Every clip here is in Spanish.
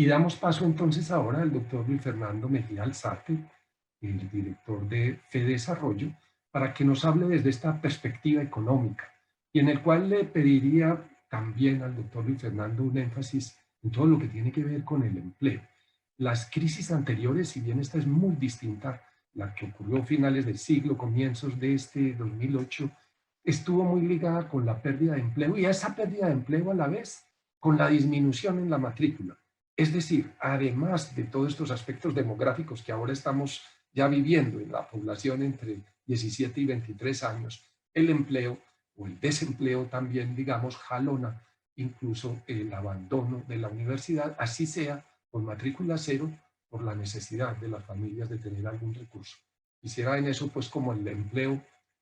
Y damos paso entonces ahora al doctor Luis Fernando Mejía Alzate, el director de FEDesarrollo, para que nos hable desde esta perspectiva económica, y en el cual le pediría también al doctor Luis Fernando un énfasis en todo lo que tiene que ver con el empleo. Las crisis anteriores, si bien esta es muy distinta, la que ocurrió a finales del siglo, comienzos de este 2008, estuvo muy ligada con la pérdida de empleo y a esa pérdida de empleo a la vez con la disminución en la matrícula. Es decir, además de todos estos aspectos demográficos que ahora estamos ya viviendo en la población entre 17 y 23 años, el empleo o el desempleo también, digamos, jalona incluso el abandono de la universidad, así sea con matrícula cero, por la necesidad de las familias de tener algún recurso. Quisiera en eso, pues como el empleo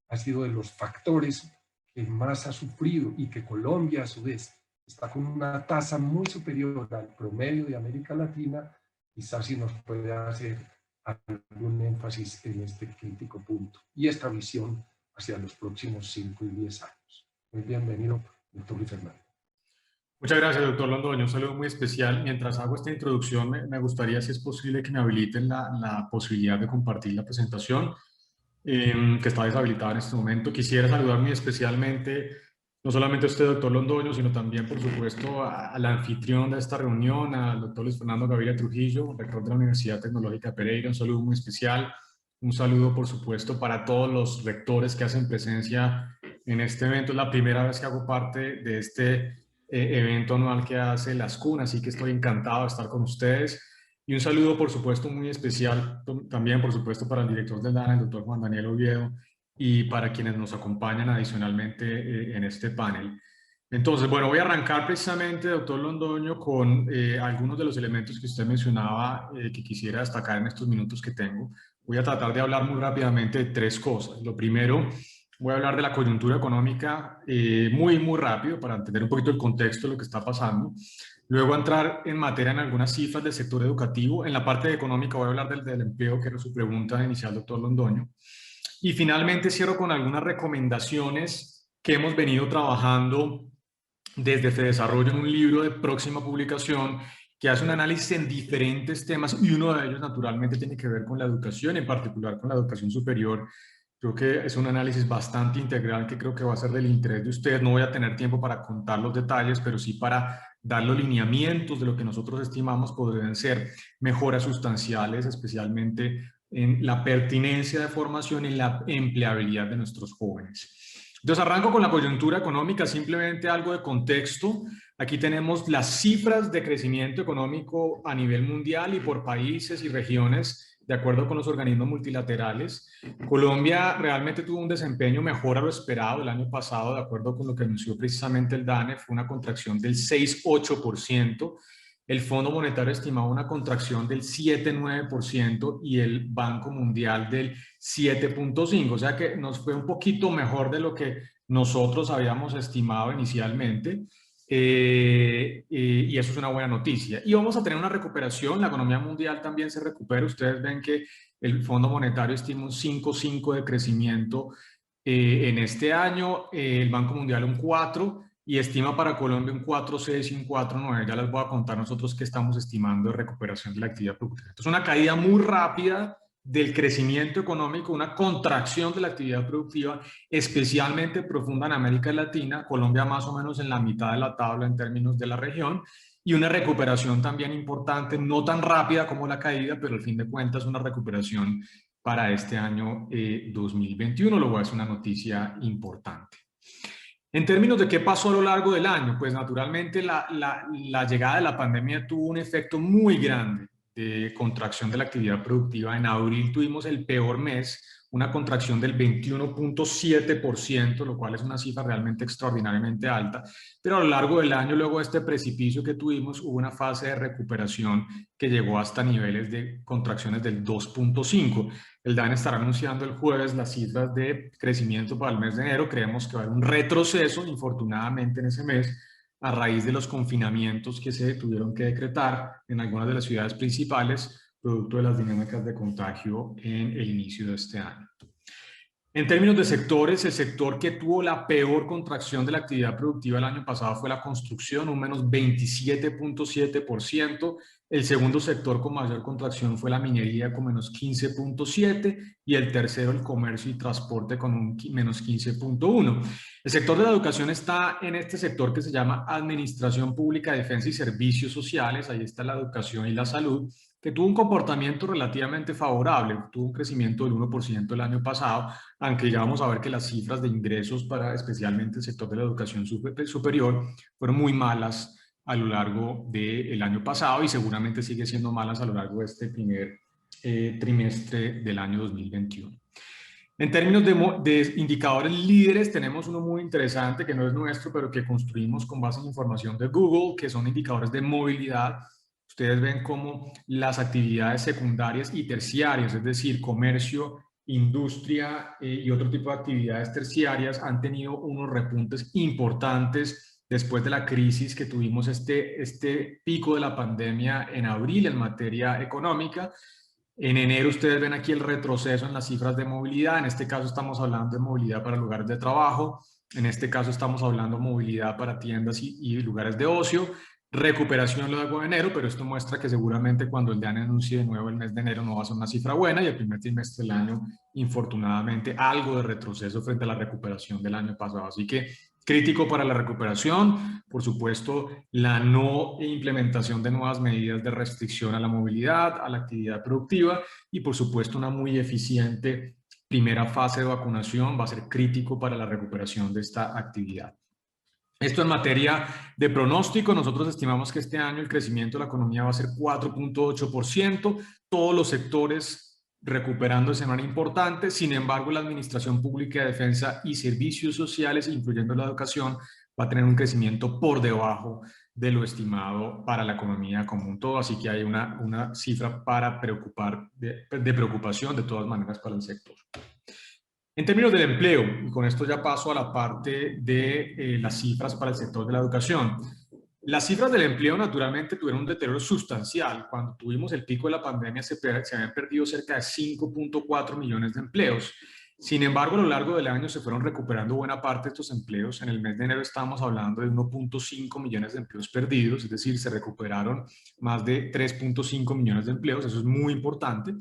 ha sido de los factores que más ha sufrido y que Colombia a su vez está con una tasa muy superior al promedio de América Latina, quizás si nos puede hacer algún énfasis en este crítico punto y esta visión hacia los próximos 5 y 10 años. Muy bienvenido, doctor Luis Fernando. Muchas gracias, doctor Londoño. Un saludo muy especial. Mientras hago esta introducción, me gustaría, si es posible, que me habiliten la posibilidad de compartir la presentación, que está deshabilitada en este momento. Quisiera saludar muy especialmente, no solamente a usted, doctor Londoño, sino también, por supuesto, al anfitrión de esta reunión, al doctor Luis Fernando Gaviria Trujillo, rector de la Universidad Tecnológica de Pereira. Un saludo muy especial. Un saludo, por supuesto, para todos los rectores que hacen presencia en este evento. Es la primera vez que hago parte de este evento anual que hace la SCUN, así que estoy encantado de estar con ustedes. Y un saludo, por supuesto, muy especial también, por supuesto, para el director del DANA, el doctor Juan Daniel Oviedo, y para quienes nos acompañan adicionalmente en este panel. Entonces, bueno, voy a arrancar precisamente, doctor Londoño, con algunos de los elementos que usted mencionaba que quisiera destacar en estos minutos que tengo. Voy a tratar de hablar muy rápidamente de tres cosas. Lo primero, voy a hablar de la coyuntura económica muy rápido para entender un poquito el contexto de lo que está pasando. Luego entrar en materia en algunas cifras del sector educativo. En la parte económica voy a hablar del empleo, que era su pregunta inicial, doctor Londoño. Y finalmente cierro con algunas recomendaciones que hemos venido trabajando desde FEDesarrollo en un libro de próxima publicación que hace un análisis en diferentes temas, y uno de ellos naturalmente tiene que ver con la educación, en particular con la educación superior. Creo que es un análisis bastante integral que creo que va a ser del interés de ustedes. No voy a tener tiempo para contar los detalles, pero sí para dar los lineamientos de lo que nosotros estimamos podrían ser mejoras sustanciales, especialmente en la pertinencia de formación y la empleabilidad de nuestros jóvenes. Entonces arranco con la coyuntura económica, simplemente algo de contexto. Aquí tenemos las cifras de crecimiento económico a nivel mundial y por países y regiones, de acuerdo con los organismos multilaterales. Colombia realmente tuvo un desempeño mejor a lo esperado el año pasado, de acuerdo con lo que anunció precisamente el DANE, fue una contracción del 6,8%. El Fondo Monetario estimaba una contracción del 7,9% y el Banco Mundial del 7,5%. O sea que nos fue un poquito mejor de lo que nosotros habíamos estimado inicialmente. Y eso es una buena noticia. Y vamos a tener una recuperación, la economía mundial también se recupera. Ustedes ven que el Fondo Monetario estima un 5,5% de crecimiento en este año, el Banco Mundial un 4%, y estima para Colombia un 4,6 y un 4,9. Ya les voy a contar nosotros qué estamos estimando de recuperación de la actividad productiva. Entonces, una caída muy rápida del crecimiento económico, una contracción de la actividad productiva, especialmente profunda en América Latina, Colombia más o menos en la mitad de la tabla en términos de la región, y una recuperación también importante, no tan rápida como la caída, pero al fin de cuentas una recuperación para este año 2021, lo cual es una noticia importante. En términos de qué pasó a lo largo del año, pues naturalmente la llegada de la pandemia tuvo un efecto muy grande de contracción de la actividad productiva. En abril tuvimos el peor mes, una contracción del 21,7%, lo cual es una cifra realmente extraordinariamente alta, pero a lo largo del año, luego de este precipicio que tuvimos, hubo una fase de recuperación que llegó hasta niveles de contracciones del 2,5%. El DANE estará anunciando el jueves las cifras de crecimiento para el mes de enero. Creemos que va a haber un retroceso, infortunadamente, en ese mes, a raíz de los confinamientos que se tuvieron que decretar en algunas de las ciudades principales, producto de las dinámicas de contagio en el inicio de este año. En términos de sectores, el sector que tuvo la peor contracción de la actividad productiva el año pasado fue la construcción, un menos 27,7%, El segundo sector con mayor contracción fue la minería con menos 15.7 y el tercero el comercio y transporte con un menos 15.1. El sector de la educación está en este sector que se llama Administración Pública, Defensa y Servicios Sociales. Ahí está la educación y la salud, que tuvo un comportamiento relativamente favorable, tuvo un crecimiento del 1% el año pasado, aunque ya vamos a ver que las cifras de ingresos para especialmente el sector de la educación superior fueron muy malas a lo largo del año pasado y seguramente sigue siendo malas a lo largo de este primer trimestre del año 2021. En términos de indicadores líderes, tenemos uno muy interesante que no es nuestro, pero que construimos con base en información de Google, que son indicadores de movilidad. Ustedes ven cómo las actividades secundarias y terciarias, es decir, comercio, industria y otro tipo de actividades terciarias han tenido unos repuntes importantes después de la crisis que tuvimos este pico de la pandemia en abril en materia económica. En enero ustedes ven aquí el retroceso en las cifras de movilidad. En este caso estamos hablando de movilidad para lugares de trabajo. En este caso estamos hablando de movilidad para tiendas y lugares de ocio. Recuperación luego de enero, pero esto muestra que seguramente cuando el DANE anuncie de nuevo el mes de enero no va a ser una cifra buena y el primer trimestre del año, infortunadamente, algo de retroceso frente a la recuperación del año pasado. Así que crítico para la recuperación, por supuesto, la no implementación de nuevas medidas de restricción a la movilidad, a la actividad productiva y, por supuesto, una muy eficiente primera fase de vacunación va a ser crítico para la recuperación de esta actividad. Esto en materia de pronóstico, nosotros estimamos que este año el crecimiento de la economía va a ser 4.8%, todos los sectores recuperándose de manera importante. Sin embargo, la Administración Pública de Defensa y Servicios Sociales, incluyendo la educación, va a tener un crecimiento por debajo de lo estimado para la economía como un todo, así que hay una cifra para de preocupación de todas maneras para el sector. En términos del empleo, y con esto ya paso a la parte de las cifras para el sector de la educación. Las cifras del empleo naturalmente tuvieron un deterioro sustancial. Cuando tuvimos el pico de la pandemia se habían perdido cerca de 5.4 millones de empleos. Sin embargo, a lo largo del año se fueron recuperando buena parte de estos empleos. En el mes de enero estábamos hablando de 1.5 millones de empleos perdidos, es decir, se recuperaron más de 3.5 millones de empleos. Eso es muy importante.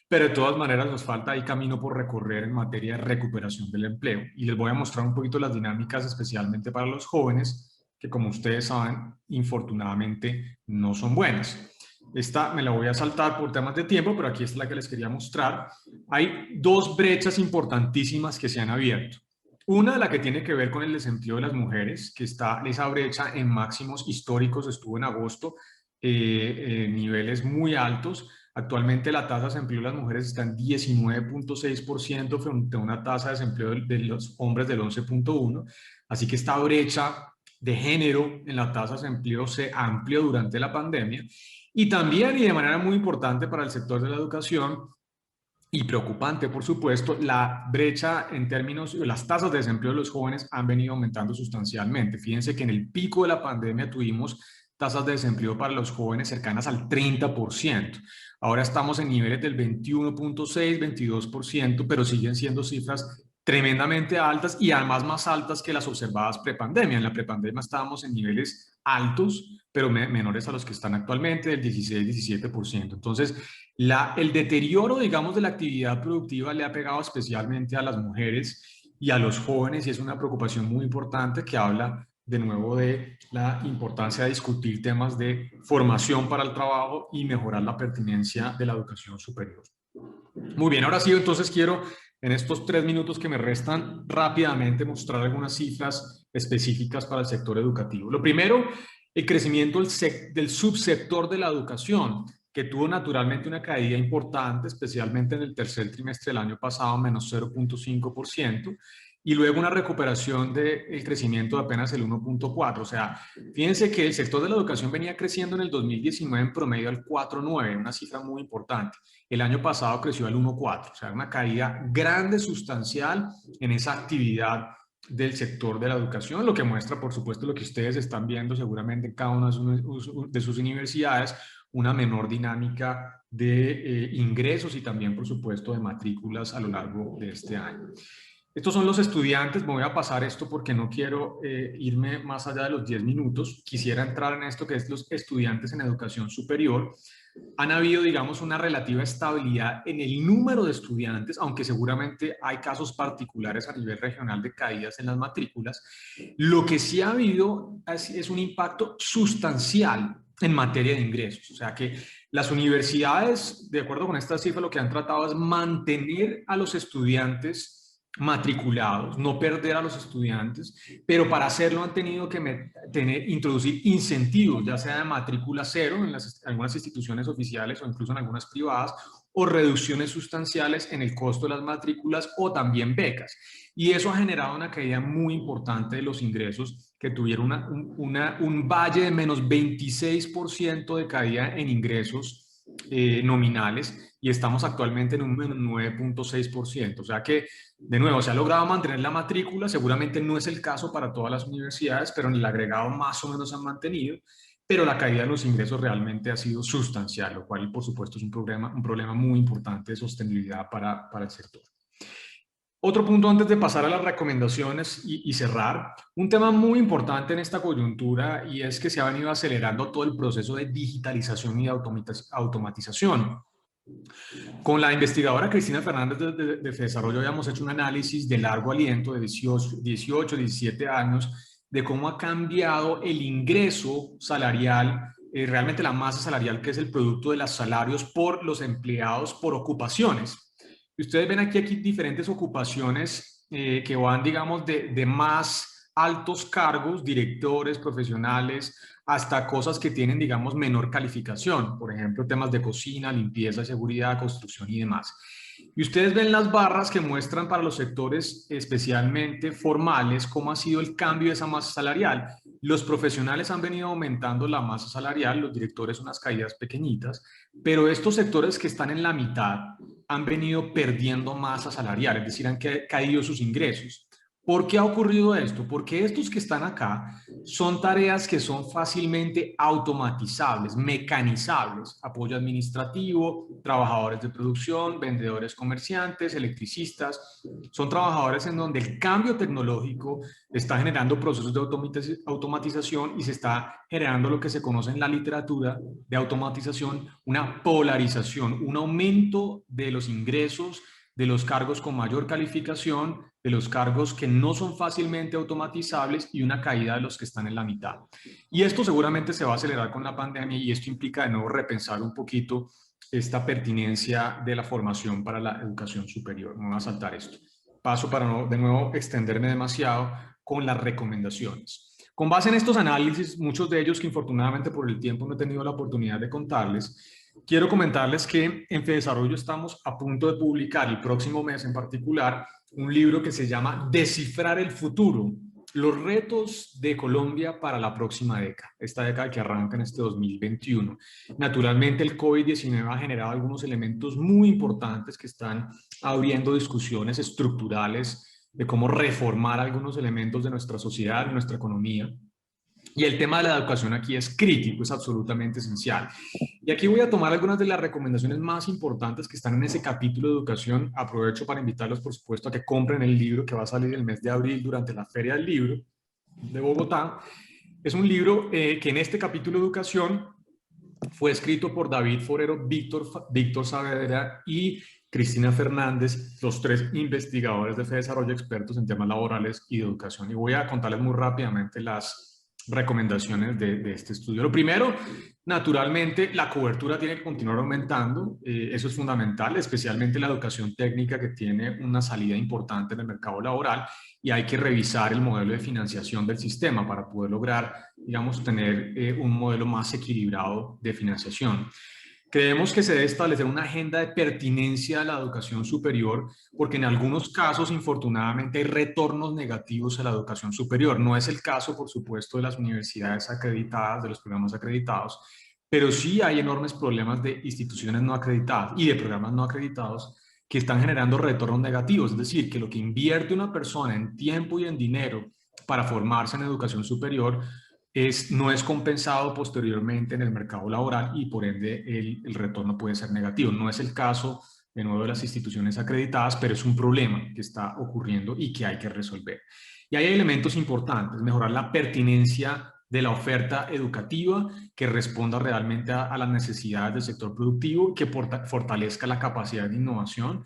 Pero de todas maneras nos falta ahí camino por recorrer en materia de recuperación del empleo. Y les voy a mostrar un poquito las dinámicas, especialmente para los jóvenes, que como ustedes saben, infortunadamente no son buenas. Esta me la voy a saltar por temas de tiempo, pero aquí es la que les quería mostrar. Hay dos brechas importantísimas que se han abierto. Una, la que tiene que ver con el desempleo de las mujeres, que está esa brecha en máximos históricos, estuvo en agosto, niveles muy altos. Actualmente la tasa de desempleo de las mujeres está en 19.6% frente a una tasa de desempleo de los hombres del 11.1%. Así que esta brecha de género en la tasa de desempleo se amplió durante la pandemia. Y también, y de manera muy importante para el sector de la educación, y preocupante, por supuesto, la brecha en términos, las tasas de desempleo de los jóvenes han venido aumentando sustancialmente. Fíjense que en el pico de la pandemia tuvimos tasas de desempleo para los jóvenes cercanas al 30%. Ahora estamos en niveles del 21.6, 22%, pero siguen siendo cifras tremendamente altas y además más altas que las observadas prepandemia. En la prepandemia estábamos en niveles altos, pero menores a los que están actualmente, del 16-17%. Entonces, el deterioro, digamos, de la actividad productiva le ha pegado especialmente a las mujeres y a los jóvenes y es una preocupación muy importante que habla de nuevo de la importancia de discutir temas de formación para el trabajo y mejorar la pertinencia de la educación superior. Muy bien, ahora sí, entonces quiero en estos 3 minutos que me restan rápidamente mostrar algunas cifras específicas para el sector educativo. Lo primero, el crecimiento del subsector de la educación, que tuvo naturalmente una caída importante, especialmente en el tercer trimestre del año pasado, menos 0.5%, y luego una recuperación del crecimiento de apenas el 1.4%. O sea, fíjense que el sector de la educación venía creciendo en el 2019 en promedio al 4.9%, una cifra muy importante. El año pasado creció al 1.4%, o sea, una caída grande, sustancial en esa actividad del sector de la educación, lo que muestra, por supuesto, lo que ustedes están viendo seguramente en cada una de sus universidades, una menor dinámica de ingresos y también, por supuesto, de matrículas a lo largo de este año. Estos son los estudiantes. Me voy a pasar esto porque no quiero irme más allá de los 10 minutos. Quisiera entrar en esto que es los estudiantes en educación superior. Han habido, digamos, una relativa estabilidad en el número de estudiantes, aunque seguramente hay casos particulares a nivel regional de caídas en las matrículas. Lo que sí ha habido es un impacto sustancial en materia de ingresos. O sea que las universidades, de acuerdo con esta cifra, lo que han tratado es mantener a los estudiantes matriculados, no perder a los estudiantes, pero para hacerlo han tenido que introducir incentivos, ya sea de matrícula cero en algunas instituciones oficiales o incluso en algunas privadas, o reducciones sustanciales en el costo de las matrículas o también becas. Y eso ha generado una caída muy importante de los ingresos, que tuvieron un valle de menos 26% de caída en ingresos nominales, y estamos actualmente en un menos 9.6%. O sea que, de nuevo, se ha logrado mantener la matrícula. Seguramente no es el caso para todas las universidades, pero en el agregado más o menos se han mantenido. Pero la caída de los ingresos realmente ha sido sustancial, lo cual, por supuesto, es un problema muy importante de sostenibilidad para el sector. Otro punto antes de pasar a las recomendaciones y cerrar, un tema muy importante en esta coyuntura, y es que se ha venido acelerando todo el proceso de digitalización y de automatización. Con la investigadora Cristina Fernández de Desarrollo habíamos hecho un análisis de largo aliento de 18, 17 años de cómo ha cambiado el ingreso salarial, realmente la masa salarial, que es el producto de los salarios por los empleados por ocupaciones. Y ustedes ven aquí diferentes ocupaciones que van, digamos, de más altos cargos, directores, profesionales, hasta cosas que tienen, digamos, menor calificación. Por ejemplo, temas de cocina, limpieza, seguridad, construcción y demás. Y ustedes ven las barras que muestran para los sectores especialmente formales cómo ha sido el cambio de esa masa salarial. Los profesionales han venido aumentando la masa salarial, los directores unas caídas pequeñitas, pero estos sectores que están en la mitad han venido perdiendo masa salarial, es decir, han caído sus ingresos. ¿Por qué ha ocurrido esto? Porque estos que están acá son tareas que son fácilmente automatizables, mecanizables: apoyo administrativo, trabajadores de producción, vendedores, comerciantes, electricistas. Son trabajadores en donde el cambio tecnológico está generando procesos de automatización, y se está generando lo que se conoce en la literatura de automatización, una polarización, un aumento de los ingresos de los cargos con mayor calificación, de los cargos que no son fácilmente automatizables, y una caída de los que están en la mitad. Y esto seguramente se va a acelerar con la pandemia, y esto implica de nuevo repensar un poquito esta pertinencia de la formación para la educación superior. No voy a saltar esto. Paso para no, de nuevo, extenderme demasiado con las recomendaciones. Con base en estos análisis, muchos de ellos que infortunadamente por el tiempo no he tenido la oportunidad de contarles, quiero comentarles que en FEDesarrollo estamos a punto de publicar el próximo mes en particular un libro que se llama Descifrar el futuro: los retos de Colombia para la próxima década, esta década que arranca en este 2021. Naturalmente el COVID-19 ha generado algunos elementos muy importantes que están abriendo discusiones estructurales de cómo reformar algunos elementos de nuestra sociedad, de nuestra economía. Y el tema de la educación aquí es crítico, es absolutamente esencial. Y aquí voy a tomar algunas de las recomendaciones más importantes que están en ese capítulo de educación. Aprovecho para invitarlos, por supuesto, a que compren el libro que va a salir el mes de abril durante la Feria del Libro de Bogotá. Es un libro que en este capítulo de educación fue escrito por David Forero, Víctor Saavedra y Cristina Fernández, los tres investigadores de FEDesarrollo, expertos en temas laborales y de educación. Y voy a contarles muy rápidamente las recomendaciones de este estudio. Lo primero, naturalmente, la cobertura tiene que continuar aumentando. Eso es fundamental, especialmente la educación técnica, que tiene una salida importante en el mercado laboral, y hay que revisar el modelo de financiación del sistema para poder lograr, digamos, tener un modelo más equilibrado de financiación. Creemos que se debe establecer una agenda de pertinencia a la educación superior, porque en algunos casos, infortunadamente, hay retornos negativos a la educación superior. No es el caso, por supuesto, de las universidades acreditadas, de los programas acreditados, pero sí hay enormes problemas de instituciones no acreditadas y de programas no acreditados que están generando retornos negativos. Es decir, que lo que invierte una persona en tiempo y en dinero para formarse en educación superior no es compensado posteriormente en el mercado laboral, y por ende el retorno puede ser negativo. No es el caso de nuevo de las instituciones acreditadas, pero es un problema que está ocurriendo y que hay que resolver. Y hay elementos importantes: mejorar la pertinencia de la oferta educativa, que responda realmente a las necesidades del sector productivo, que fortalezca la capacidad de innovación.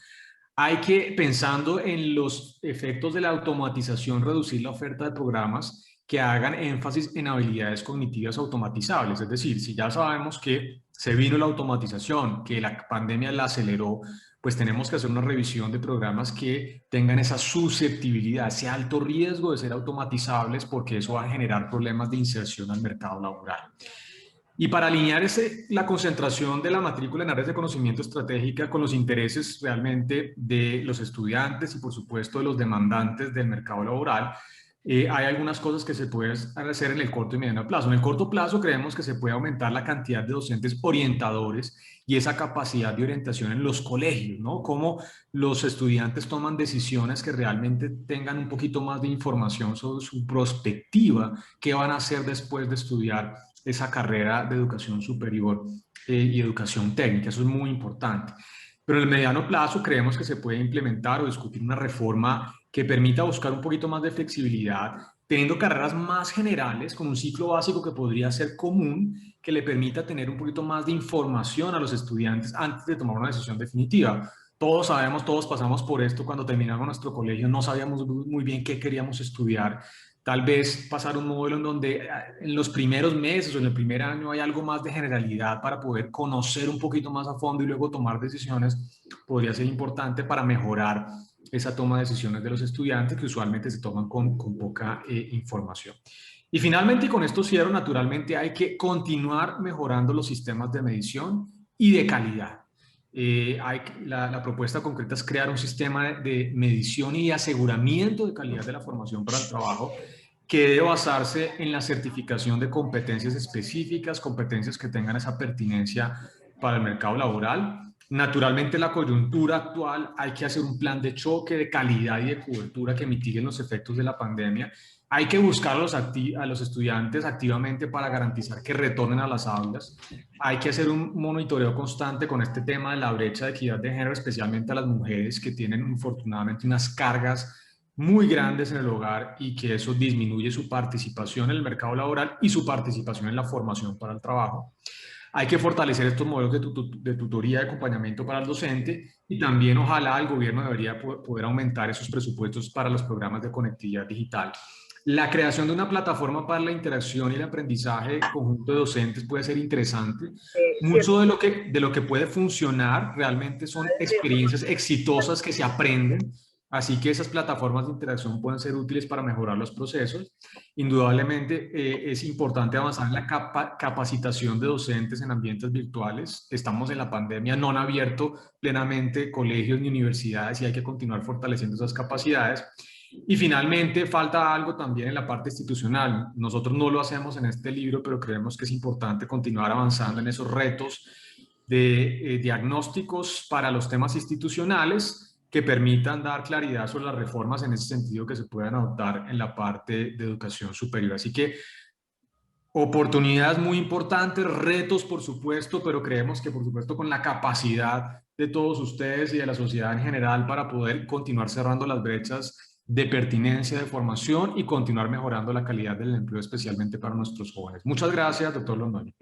Hay que, pensando en los efectos de la automatización, reducir la oferta de programas que hagan énfasis en habilidades cognitivas automatizables. Es decir, si ya sabemos que se vino la automatización, que la pandemia la aceleró, pues tenemos que hacer una revisión de programas que tengan esa susceptibilidad, ese alto riesgo de ser automatizables, porque eso va a generar problemas de inserción al mercado laboral. Y para alinear la concentración de la matrícula en áreas de conocimiento estratégica con los intereses realmente de los estudiantes y por supuesto de los demandantes del mercado laboral, hay algunas cosas que se pueden hacer en el corto y mediano plazo. En el corto plazo creemos que se puede aumentar la cantidad de docentes orientadores y esa capacidad de orientación en los colegios, ¿no? Cómo los estudiantes toman decisiones que realmente tengan un poquito más de información sobre su perspectiva, qué van a hacer después de estudiar esa carrera de educación superior y educación técnica. Eso es muy importante. Pero en el mediano plazo creemos que se puede implementar o discutir una reforma que permita buscar un poquito más de flexibilidad, teniendo carreras más generales, con un ciclo básico que podría ser común, que le permita tener un poquito más de información a los estudiantes antes de tomar una decisión definitiva. Todos sabemos, todos pasamos por esto cuando terminamos nuestro colegio, no sabíamos muy bien qué queríamos estudiar. Tal vez pasar un modelo en donde en los primeros meses o en el primer año hay algo más de generalidad para poder conocer un poquito más a fondo y luego tomar decisiones, podría ser importante para mejorar esa toma de decisiones de los estudiantes, que usualmente se toman con poca información. Y finalmente, y con esto cierro, naturalmente hay que continuar mejorando los sistemas de medición y de calidad. La propuesta concreta es crear un sistema de medición y aseguramiento de calidad de la formación para el trabajo, que debe basarse en la certificación de competencias específicas, competencias que tengan esa pertinencia para el mercado laboral. Naturalmente, la coyuntura actual, hay que hacer un plan de choque, de calidad y de cobertura que mitiguen los efectos de la pandemia. Hay que buscar a los estudiantes activamente para garantizar que retornen a las aulas. Hay que hacer un monitoreo constante con este tema de la brecha de equidad de género, especialmente a las mujeres que tienen infortunadamente unas cargas muy grandes en el hogar y que eso disminuye su participación en el mercado laboral y su participación en la formación para el trabajo. Hay que fortalecer estos modelos de tutoría y acompañamiento para el docente, y también ojalá el gobierno debería poder aumentar esos presupuestos para los programas de conectividad digital. La creación de una plataforma para la interacción y el aprendizaje conjunto de docentes puede ser interesante. Mucho de lo que puede funcionar realmente son experiencias exitosas que se aprenden. Así que esas plataformas de interacción pueden ser útiles para mejorar los procesos. Indudablemente es importante avanzar en la capacitación de docentes en ambientes virtuales. Estamos en la pandemia, no han abierto plenamente colegios ni universidades y hay que continuar fortaleciendo esas capacidades. Y finalmente falta algo también en la parte institucional. Nosotros no lo hacemos en este libro, pero creemos que es importante continuar avanzando en esos retos de diagnósticos para los temas institucionales, que permitan dar claridad sobre las reformas en ese sentido que se puedan adoptar en la parte de educación superior. Así que oportunidades muy importantes, retos por supuesto, pero creemos que por supuesto con la capacidad de todos ustedes y de la sociedad en general para poder continuar cerrando las brechas de pertinencia, de formación y continuar mejorando la calidad del empleo, especialmente para nuestros jóvenes. Muchas gracias, doctor Londoño.